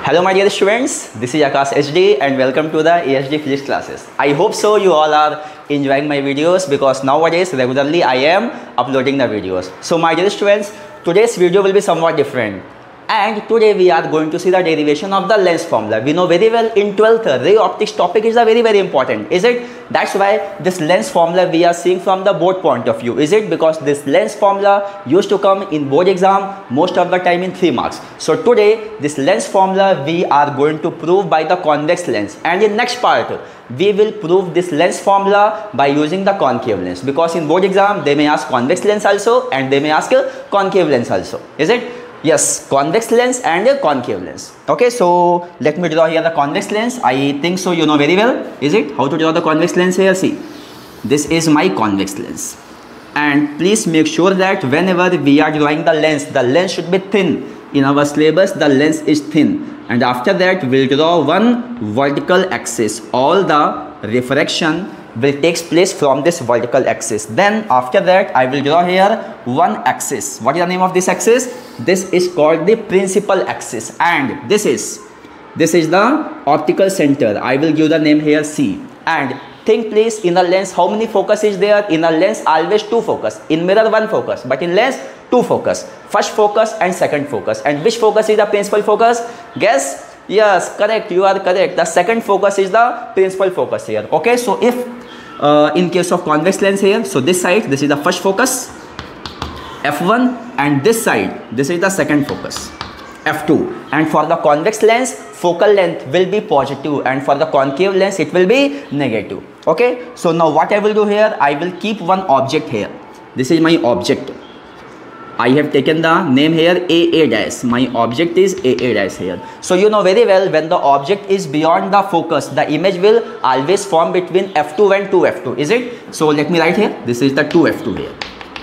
Hello my dear students, this is Akash HD and welcome to the ASD Physics classes. I hope so you all are enjoying my videos because nowadays regularly I am uploading the videos. So my dear students, today's video will be somewhat different. And today we are going to see the derivation of the lens formula. We know very well in 12th ray optics topic is a very important, is it? That's why this lens formula we are seeing from the board point of view, is it? Because this lens formula used to come in board exam most of the time in 3 marks. So today this lens formula we are going to prove by the convex lens, and in next part we will prove this lens formula by using the concave lens, because in board exam they may ask convex lens also and they may ask concave lens also, is it? Yes, convex lens and a concave lens. Okay, so let me draw here the convex lens. I think so you know very well, is it? How to draw the convex lens here? See, this is my convex lens. And please make sure that whenever we are drawing the lens should be thin. In our syllabus, the lens is thin. And after that, we'll draw one vertical axis. All the refraction will takes place from this vertical axis. Then after that I will draw here one axis. What is the name of this axis? This is called the principal axis, and this is the optical center. I will give the name here C. And think please, in a lens how many focus is there? In a lens always 2 focus, in mirror 1 focus, but in lens 2 focus. First focus and second focus. And which focus is the principal focus? Guess. Yes, correct, you are correct. The second focus is the principal focus here. Okay, so if in case of convex lens here, so this side, this is the first focus, F1, and this side, this is the second focus, F2. And for the convex lens, focal length will be positive, and for the concave lens, it will be negative. Okay, so now what I will do here, I will keep one object here. This is my object. I have taken the name here AA dash. My object is AA dash here. So you know very well, when the object is beyond the focus, the image will always form between F2 and 2F2, is it? So let me write here, this is the 2F2 here.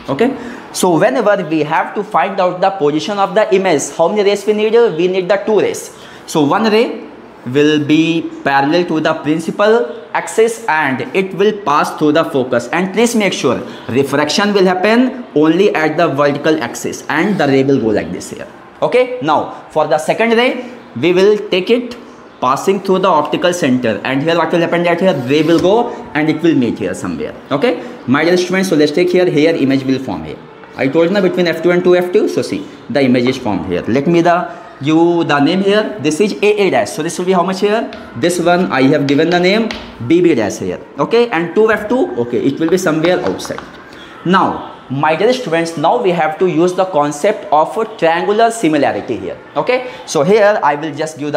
Okay. So whenever we have to find out the position of the image, how many rays we need? We need the 2 rays. So one ray will be parallel to the principal axis and it will pass through the focus. And please make sure refraction will happen only at the vertical axis and the ray will go like this here. Okay, now for the second ray we will take it passing through the optical center, and here what will happen, that here ray will go and it will meet here somewhere. Okay, my dear students, so let's take here image will form here. I told you between F2 and 2F2, so see the image is formed here. Let me the name here, this is AA dash, so this will be how much here? This one I have given the name BB dash here. Okay, and 2F2, okay, it will be somewhere outside. Now my dear students, now we have to use the concept of triangular similarity here. Okay, so here I will just give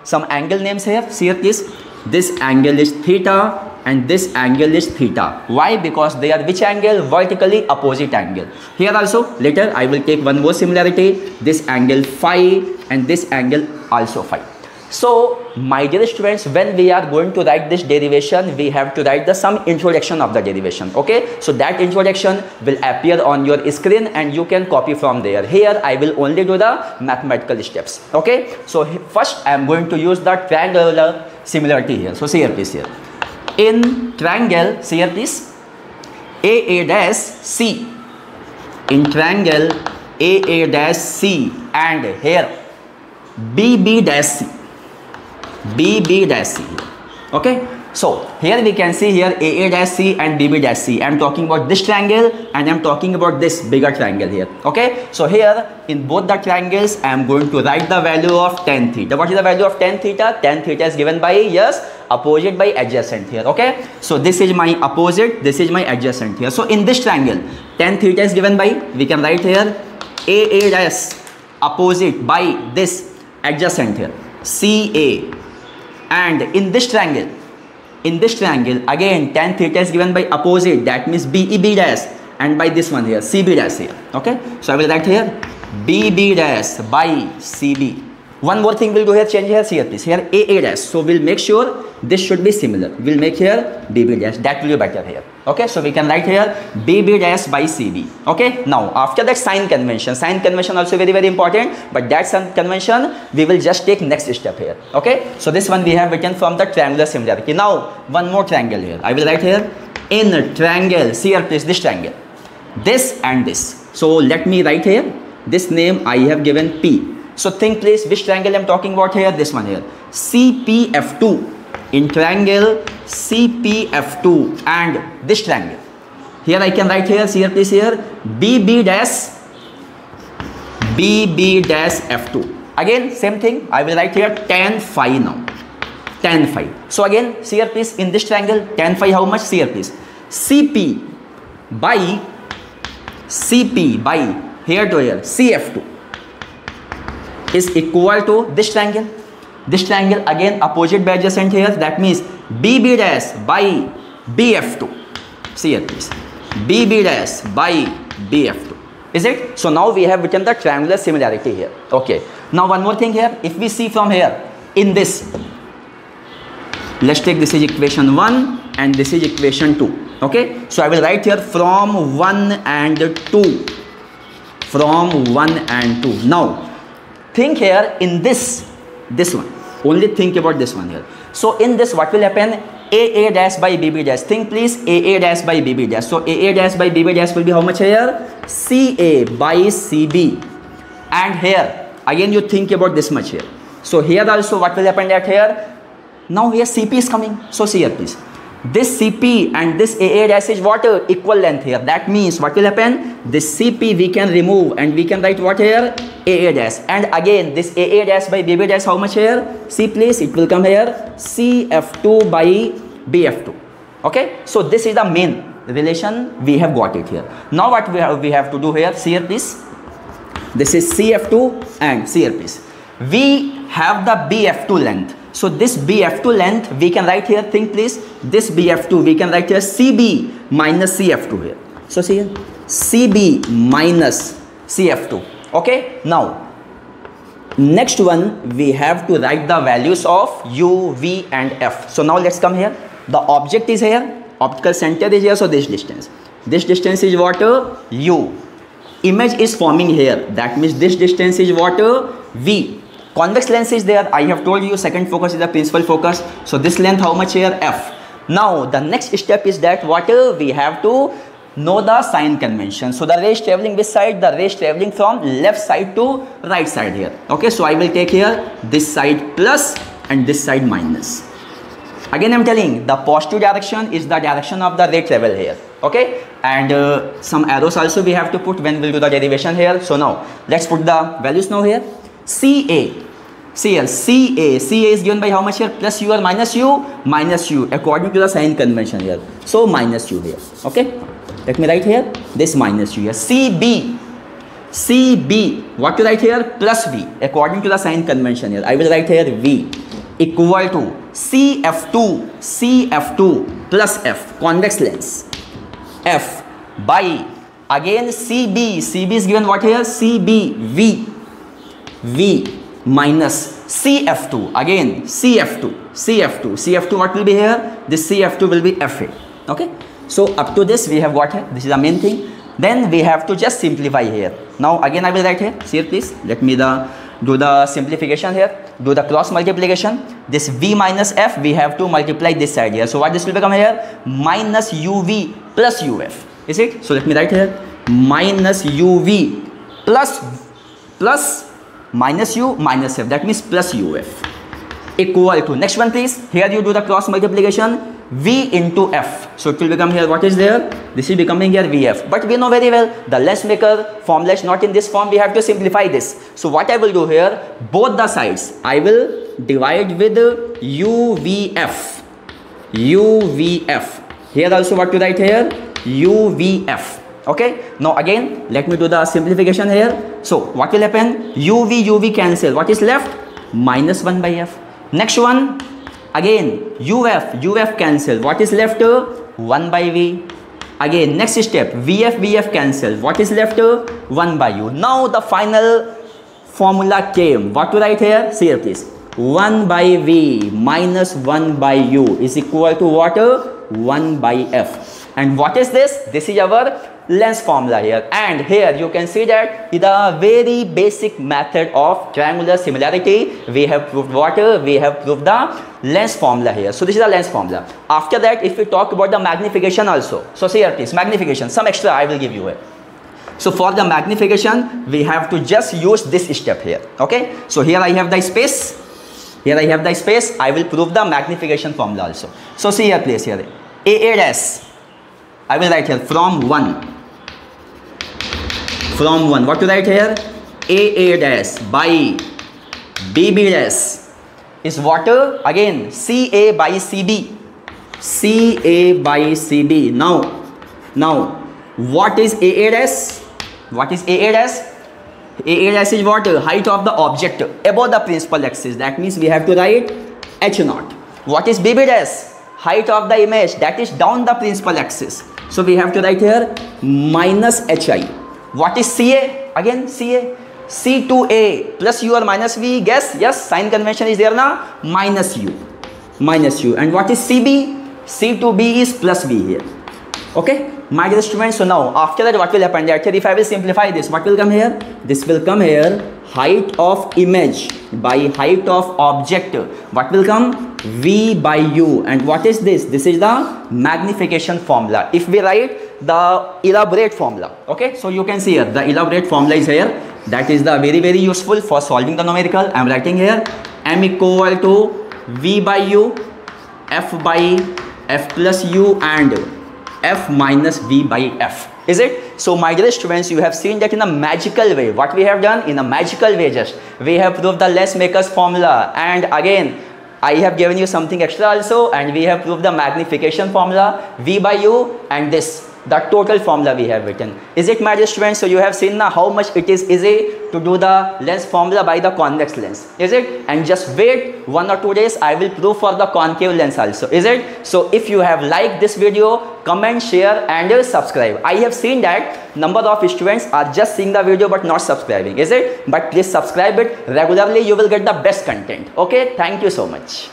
some angle names here. See here please, this angle is theta and this angle is theta. Why? Because they are which angle? Vertically opposite angle. Here also later I will take one more similarity, this angle phi and this angle also phi. So my dear students, when we are going to write this derivation, we have to write some introduction of the derivation. Okay, so that introduction will appear on your screen and you can copy from there. Here I will only do the mathematical steps. Okay, so first I am going to use the triangular similarity here. So see here please, here in triangle, see here please, AA dash C, in triangle AA dash C, and here BB dash C, BB dash C. Okay, so here we can see here AA dash C and BB dash C. I am talking about this triangle and I am talking about this bigger triangle here. Okay, so here in both the triangles I am going to write the value of tan theta. What is the value of tan theta? Tan theta is given by, yes, opposite by adjacent here. Okay, so this is my opposite, this is my adjacent here. So in this triangle tan theta is given by, we can write here AA dash opposite by this adjacent here CA. And in this triangle again tan theta is given by opposite, that means BEB dash, and by this one here CB dash here. Okay, so I will write here BB dash by CB. One more thing we'll do here, change here, see here please, here AA dash. So we'll make sure this should be similar. We'll make here BB dash, that will be better here. Okay, so we can write here BB dash by CB. Okay, now after that sign convention also very important, but that sign convention we will just take next step here. Okay, so this one we have written from the triangular similarity. Now one more triangle here, I will write here in a triangle, see here please, this triangle, this and this. So let me write here this name I have given P, So think please which triangle I'm talking about here, this one here, CPF2. In triangle CPF2 and this triangle, here I can write here, see here please here, BB dash F2. Again same thing, I will write here tan phi now, tan phi. So again see here please, in this triangle tan phi how much, see here please, CP by here to here CF2 is equal to this triangle. This triangle again opposite by adjacent here, that means BB dash by BF2. See here please, BB dash by BF2. Is it? So now we have written the triangular similarity here. Okay. Now one more thing here. If we see from here, in this, let's take this is equation 1 and this is equation 2. Okay. So I will write here from 1 and 2. From 1 and 2. Now think here in this one. Only think about this one here. So in this what will happen? AA dash by BB dash. Think please, AA dash by BB dash. So AA dash by BB dash will be how much here? CA by CB. And here again you think about this much here. So here also what will happen that here? Now here CP is coming. So see here please, this CP and this AA dash is what? Equal length here. That means what will happen? This CP we can remove and we can write what here? AA dash. And again this AA dash by BB dash how much here? See please, it will come here CF2 by BF2. Okay. So this is the main relation, we have got it here. Now what we have to do here, see here please, this is CF2 and see here please, we have the BF2 length. So this BF2 length we can write here, think please, this BF2 we can write here CB minus CF2 here. So see here, CB minus CF2. Okay. Now next one we have to write the values of U, V and F. So now let's come here. The object is here, optical center is here, so this distance is what? U. Image is forming here, that means this distance is what? V. Convex lens is there, I have told you second focus is the principal focus. So this length how much here? F. Now the next step is that what? We have to know the sign convention. So the rays traveling which side? The rays traveling from left side to right side here. Okay, so I will take here this side plus and this side minus. Again I am telling, the positive direction is the direction of the ray travel here. Okay, and some arrows also we have to put when we will do the derivation here. So now let's put the values now here. CA, see here, CA is given by how much here? Plus U or minus U? Minus U according to the sign convention here. So minus U here. Okay, let me write here this minus U here. CB, what to write here? Plus V according to the sign convention here. I will write here V equal to CF2 plus F, convex lens, F by again CB is given what here? CB V minus CF2, again CF2 what will be here? This CF2 will be FA. Okay, so up to this we have got here, this is the main thing. Then we have to just simplify here. Now again I will write here, see here please, let me do the simplification here, do the cross multiplication. This V minus F we have to multiply this side here. So what this will become here? Minus UV plus UF. Is it? So let me write here minus UV plus minus U minus F, that means plus UF equal to, next one please, here you do the cross multiplication, V into F. So it will become here, what is there? This is becoming here VF. But we know very well the lens maker formula is not in this form, we have to simplify this. So what I will do here, both the sides I will divide with UVF. Here also what to write here? UVF. Okay, now again let me do the simplification here. So what will happen? UV cancel, what is left? Minus 1 by F. Next one again UF cancel, what is left? 1 by V. Again next step VF cancel, what is left? 1 by U. Now the final formula came, what to write here? See here please, 1 by V minus 1 by U is equal to what? 1 by F. And what is this? This is our lens formula here. And here you can see that the very basic method of triangular similarity, we have proved what? We have proved the lens formula here. So this is the lens formula. After that, if we talk about the magnification also, so see here please, magnification, some extra I will give you here. So for the magnification, we have to just use this step here. Okay. So here I have the space. Here I have the space. I will prove the magnification formula also. So see here, place here. AA dash. I will write here from 1. From 1. What to write here? AA dash by BB dash is what? Again, CA by CB. CA by CB. Now, what is AA dash? What is AA dash? AA dash is what? Height of the object above the principal axis. That means we have to write H0. What is BB dash? Height of the image, that is down the principal axis. So we have to write here minus HI. What is CA? Again CA. C2A plus U or minus V. Guess? Yes, sign convention is there now. Minus U. Minus U. And what is CB? C2B is plus V here. Okay, my dear students. So now after that, what will happen? That if I will simplify this, what will come here? This will come here. Height of image by height of object. What will come? V by U. And what is this? This is the magnification formula. If we write the elaborate formula, okay, so you can see here the elaborate formula is here. That is the very useful for solving the numerical. I am writing here M equal to V by U, F by F plus U, and F minus V by F. Is it? So my dear students, you have seen that in a magical way. What we have done in a magical way, just we have proved the less makers formula, and again I have given you something extra also, and we have proved the magnification formula V by U, and this the total formula we have written. Is it, my dear students? So you have seen now how much it is easy to do the lens formula by the convex lens. Is it? And just wait 1 or 2 days, I will prove for the concave lens also. Is it? So if you have liked this video, comment, share and subscribe. I have seen that number of students are just seeing the video but not subscribing. Is it? But please subscribe it regularly. You will get the best content. Okay. Thank you so much.